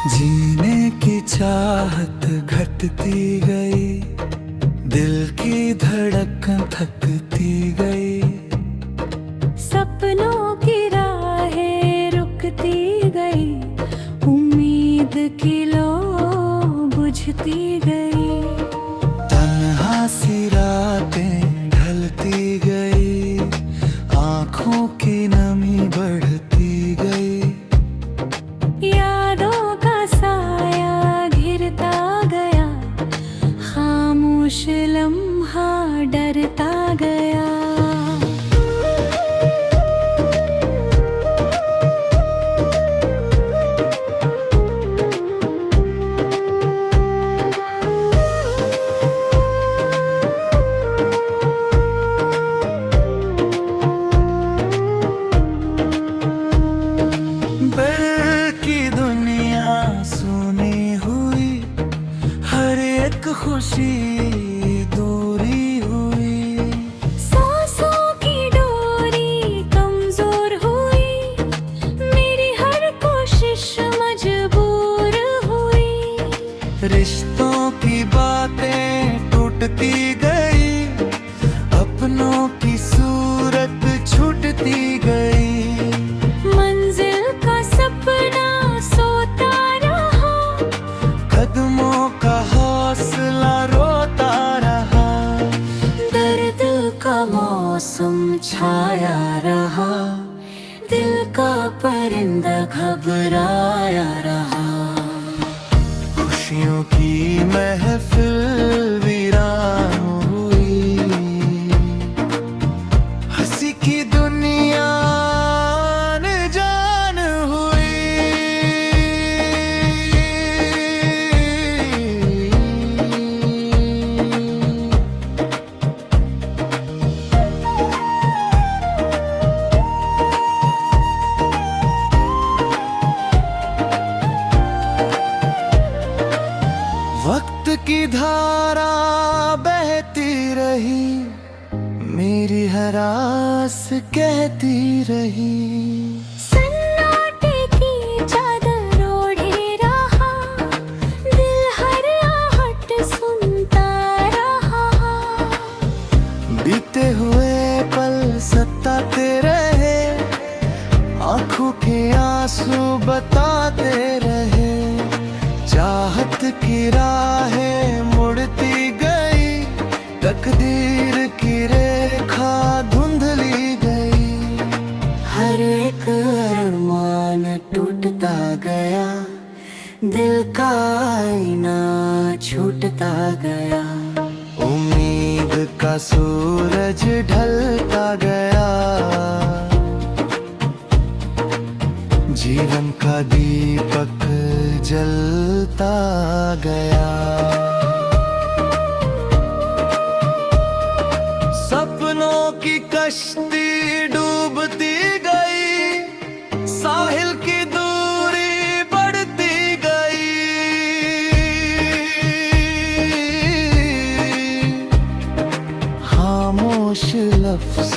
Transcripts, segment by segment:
जीने की चाहत घटती गई, दिल की धड़कन थकती गई। सपनों की राहें रुकती गई, उम्मीद की लो बुझती गई। तन्हा सी रातें ढलती गई, आँखों की नमी बढ़ती गई। यादों का साया घिरता गया, खामोश लम्हा डरता गया। की दुनिया सुनी हुई, हर एक खुशी दूरी हुई। सांसों की डोरी कमजोर हुई, मेरी हर कोशिश मजबूर हुई। रिश्तों की बातें टूटती गई, अपनों की सूरत छूटती गई। मंजिल का सपना सोता रहा, कदमों का हौसला रोता रहा। दर्द का मौसम छाया रहा, दिल का परिंदा घबराया रहा। खुशियों की महफिल वीरान हुई, हंसी की दुनिया अनजान हुई। वक्त की धारा बहती रही, मेरी हर आस कहती रही। सन्नाटे की चादर ओढ़े रहा, दिल हर आहट सुनता रहा। बीते हुए पल सताते रहे, आंखों के आंसू बताते रहे। चाहत की राहें मुड़ती गई, तकदीर की रेखा धुंधली गई। हर एक अरमान टूटता गया, दिल का आईना छूटता गया। उम्मीद का सूरज ढलता गया, जीवन का दीपक जलता गया। सपनों की कश्ती डूबती गई, साहिल की दूरी बढ़ती गई। खामोश लफ्ज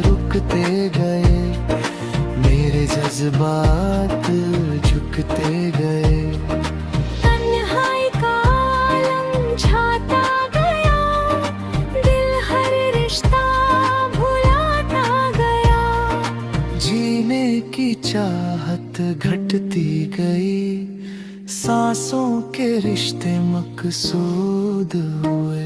रुकते गए, मेरे जज्बात झुकते गए। तन्हाई का आलम छाता गया, दिल हर रिश्ता भुलाता गया। जीने की चाहत घटती गई, सांसों के रिश्ते मकसूद हुए।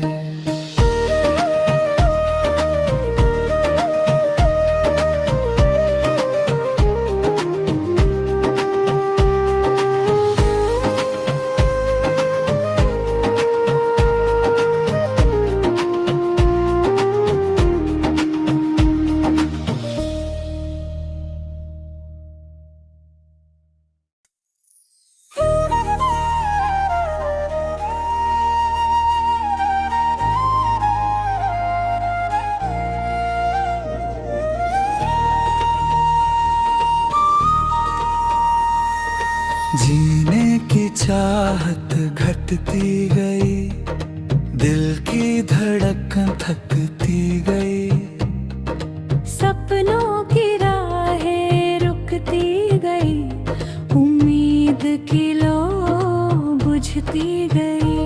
जीने की चाहत घटती गई, दिल की धड़कन थकती गई। सपनों की राहें रुकती गई, उम्मीद की लो बुझती गई।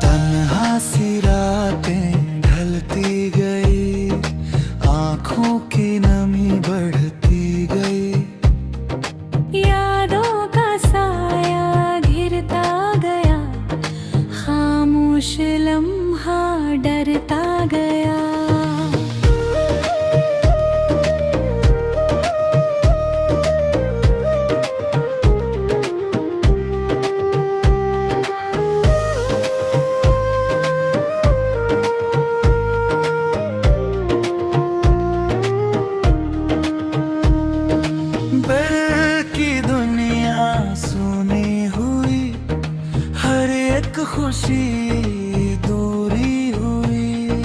तन्हा सी रातें ढलती गई, आंखों की नमी बढ़ती गई। यादों का साया घिरता गया, खामोश लम्हा डरता गया। दिल की दुनिया सुनी हुई, हर एक खुशी दूरी हुई।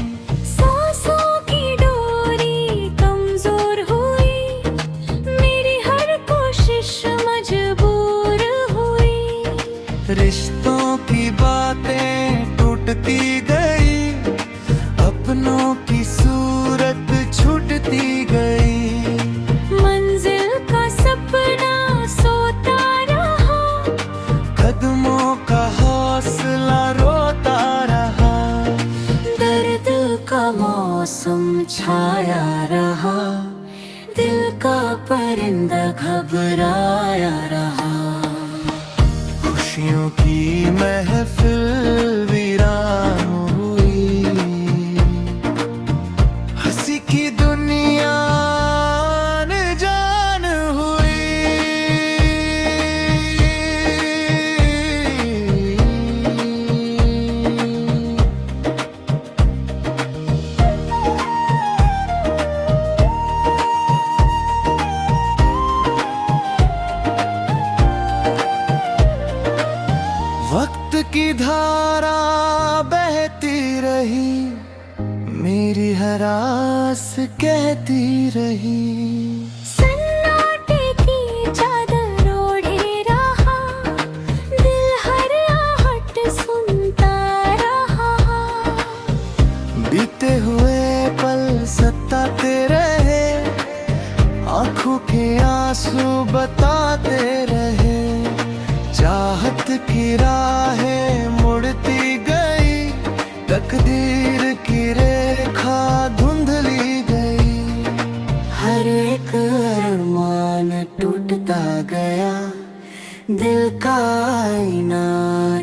सांसों की डोरी कमजोर हुई, मेरी हर कोशिश मजबूर हुई। रिश्तों की बातें टूटती गई, अपनों की सूरत छूटती गई। मंजिल का सपना सोता रहा, कदमों का हौसला रोता रहा। दर्द का मौसम छाया रहा, दिल का परिंदा घबराया रहा। खुशियों की महफिल वीरान हुई, हंसी की दुनिया अनजान हुई। वक्त की धारा बहती रही, मेरी हर आस कहती रही। सन्नाटे की चादर ओढ़े रहा, दिल हर आहट सुनता रहा। बीते हुए पल सताते रहे, आंखों के आंसू बताते रहे। चाहत की राहें मुड़ती गई, तकदीर की रेखा धुंधली गई। हर एक अरमान टूटता गया, दिल का आईना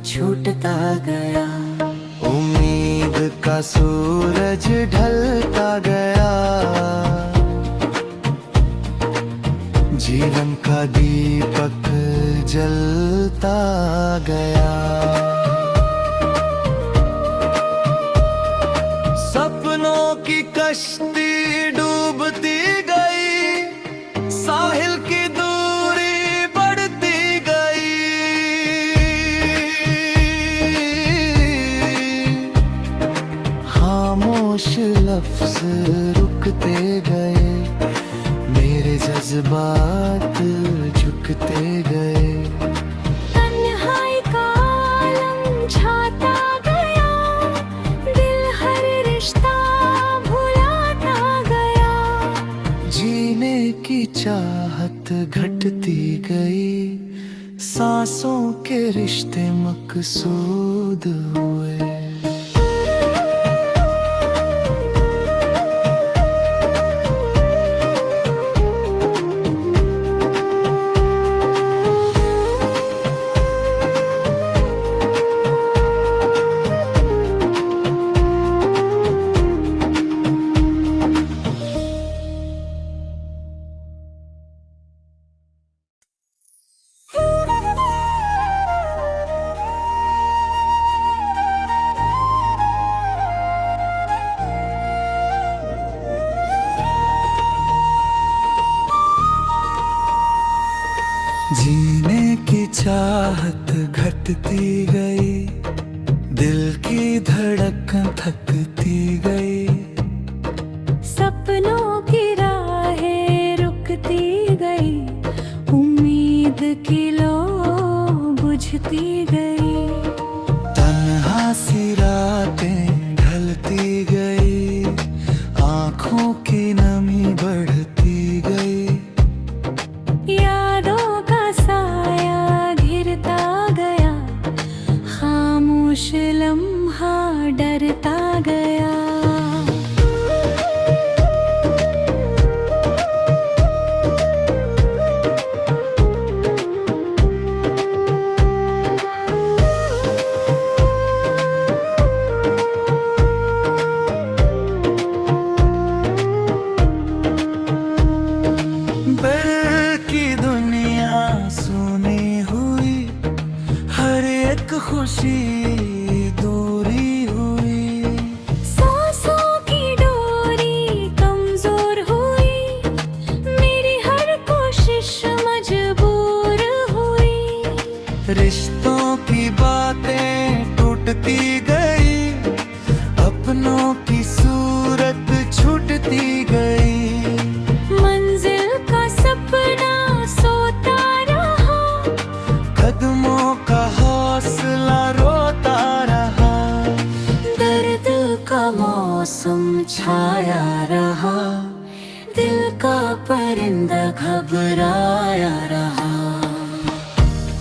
छूटता गया। उम्मीद का सूरज ढलता गया, जीवन का दीपक जलता गया। सपनों की कश्ती डूबती गई, साहिल की दूरी बढ़ती गई। खामोश लफ्ज रुकते गए, मेरे जज्बात झुकते गए। तन्हाई का आलम छाता गया, दिल हर रिश्ता भुलाता गया। जीने की चाहत घटती गई, सांसों के रिश्ते मकसूद हुए। जीने की चाहत घटती गई, दिल की धड़कन थकती गई। सपनों की राहें रुकती गई, उम्मीद की लो बुझती गई। तन्हा सी रातें ढलती गई, आंखों की नमी बढ़ती गई। यादों का साया घिरता गया, खुशी दूरी हुई। सांसों की डोरी कमजोर हुई, मेरी हर कोशिश मजबूर हुई। रिश्तों की बातें टूटती गई, अपनों की सूरत छूटती गई। मंजिल का सपना सोता रहा, कदमों का हौसला रोता रहा। दर्द का मौसम छाया रहा, दिल का परिंदा घबराया रहा।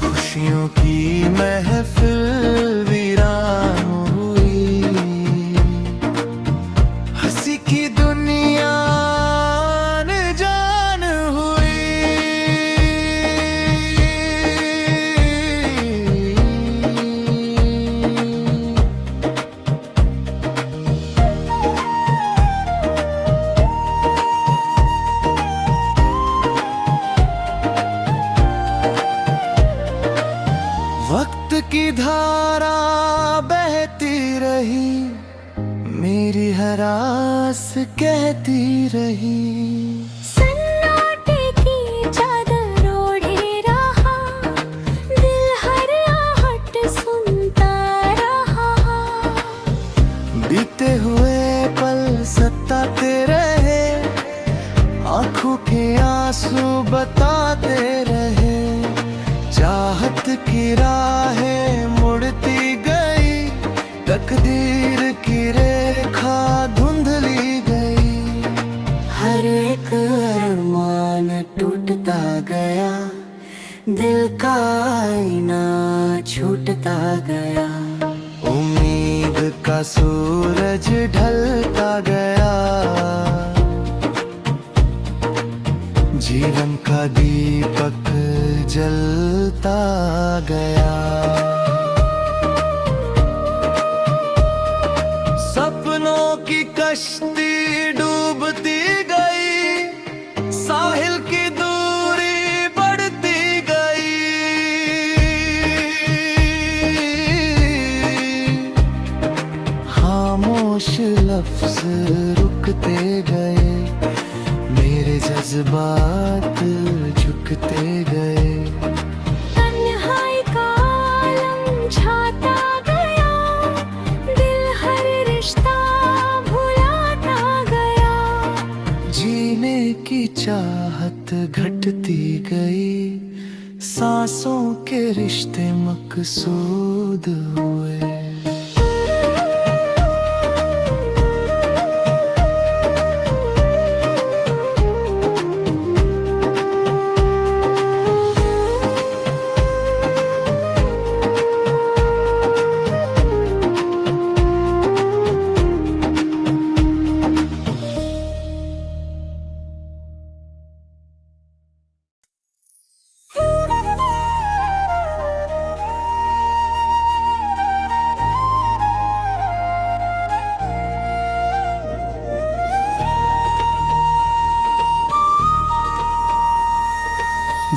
खुशियों की महफिल वीरान हुई, हंसी की दुनिया अनजान हुई। वक्त की धारा बहती रही, मेरी हर आस कहती रही। सन्नाटे की चादर ओढ़े रहा, दिल हर आहट सुनता रहा। बीते हुए पल सताते रहे, आंखों के आंसू बताते रहे। चाहत की राहें मुड़ती गई, तकदीर की रेखा धुंधली गई। हर एक अरमान टूटता गया, दिल का आईना छूटता गया। उम्मीद का सूरज ढलता गया, जीवन का दीपक जलता गया। सपनों की कश्ती डूबती गई, साहिल की दूरी बढ़ती गई। खामोश लफ्ज रुकते गए, मेरे जज्बात झुकते गए। तन्हाई का आलम छाता गया, दिल हर रिश्ता भुलाता गया। जीने की चाहत घटती गई, सांसों के रिश्ते मकसूद हुए।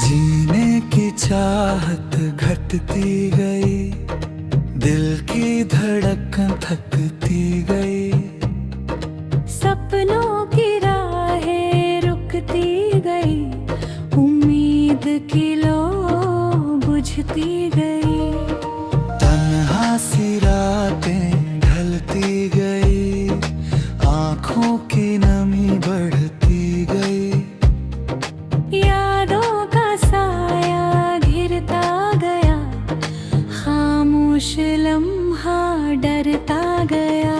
जीने की चाहत घटती गई, दिल की धड़कन थकती गई। सपनों की राहें रुकती गई, उम्मीद की लो बुझती गई। तन्हा सी रातें ढलती गई, आंखों की नमी बढ़ती गई। यादों का साया घिरता गया, खामोश लम्हा डरता गया।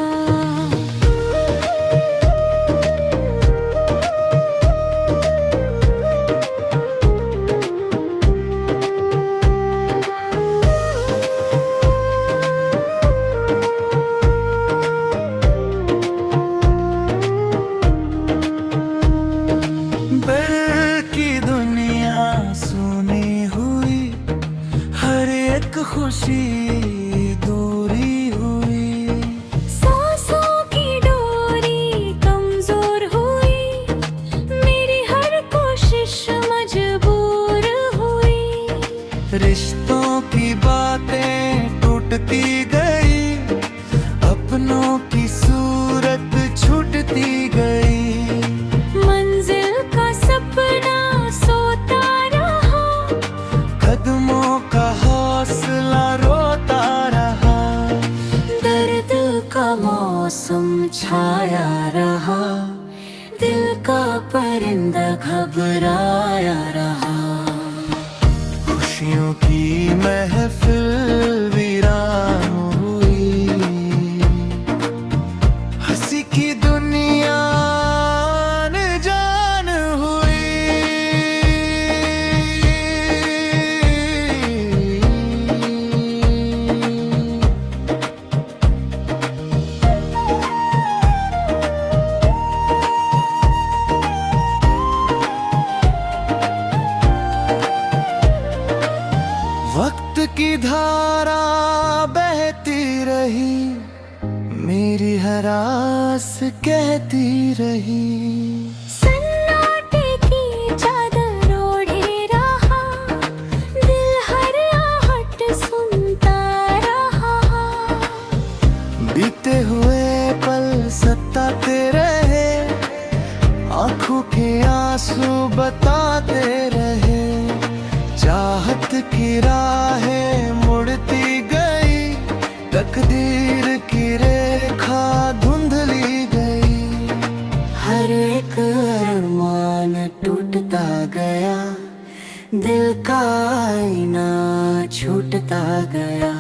दिल की दुनिया सुनी हुई, हर एक खुशी दूरी हुई। सांसों की डोरी कमजोर हुई, मेरी हर कोशिश मजबूर हुई। रिश्तों की बातें टूट छाया रहा, दिल का परिंदा घबराया रहा। खुशियों की महफिल वीरान हुई, हंसी की दुनिया अनजान हुई। वक्त की धारा बहती रही, मेरी हर आस कहती रही। सन्नाटे की चादर ओढ़े रहा, दिल हर आहट सुनता रहा। बीते हुए पल सताते रहे, आंखों के आंसू बताते रहे। चाहत की राहें मुड़ती गई, तकदीर की रेखा धुंधली गई। हर एक अरमान टूटता गया, दिल का आईना छूटता गया।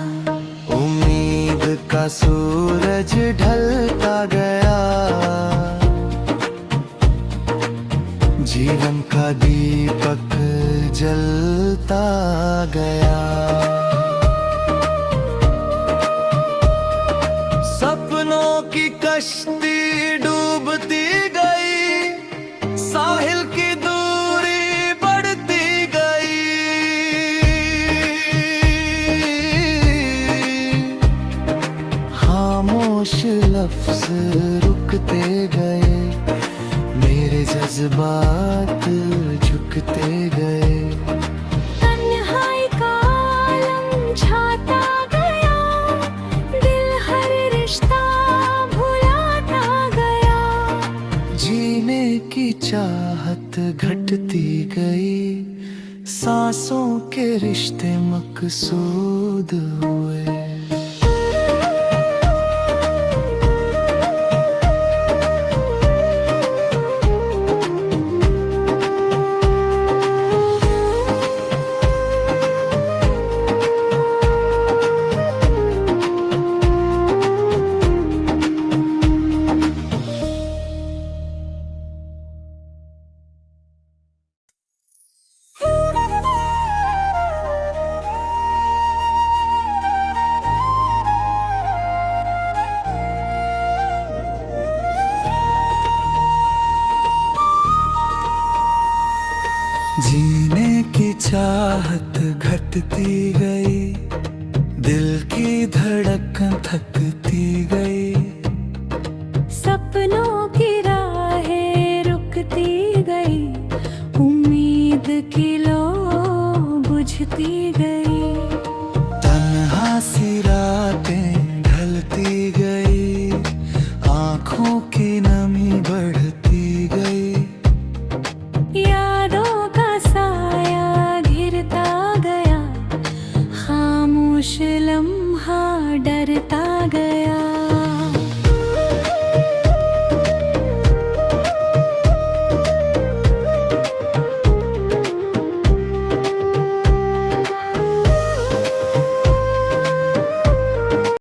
उम्मीद का सूरज ढलता गया, जीवन का दीपक जलता गया। सपनों की कश्ती डूबती गई, साहिल की दूरी बढ़ती गई। खामोश लफ्ज रुकते गए, मेरे जज्बात झुकते गए। तन्हाई का आलम छाता गया, दिल हर रिश्ता भुलाता गया। जीने की चाहत घटती गई, सांसों के रिश्ते मकसूद हुए। जीने की चाहत घटती गई, दिल की धड़कन थकती गई। सपनों की राहें रुकती गई, उम्मीद की लो बुझती गई। तन्हा सी रातें ढलती गई, आंखों की नमी बढ़ती गई। यादों का साया घिरता गया, खामोश लम्हा डरता गया।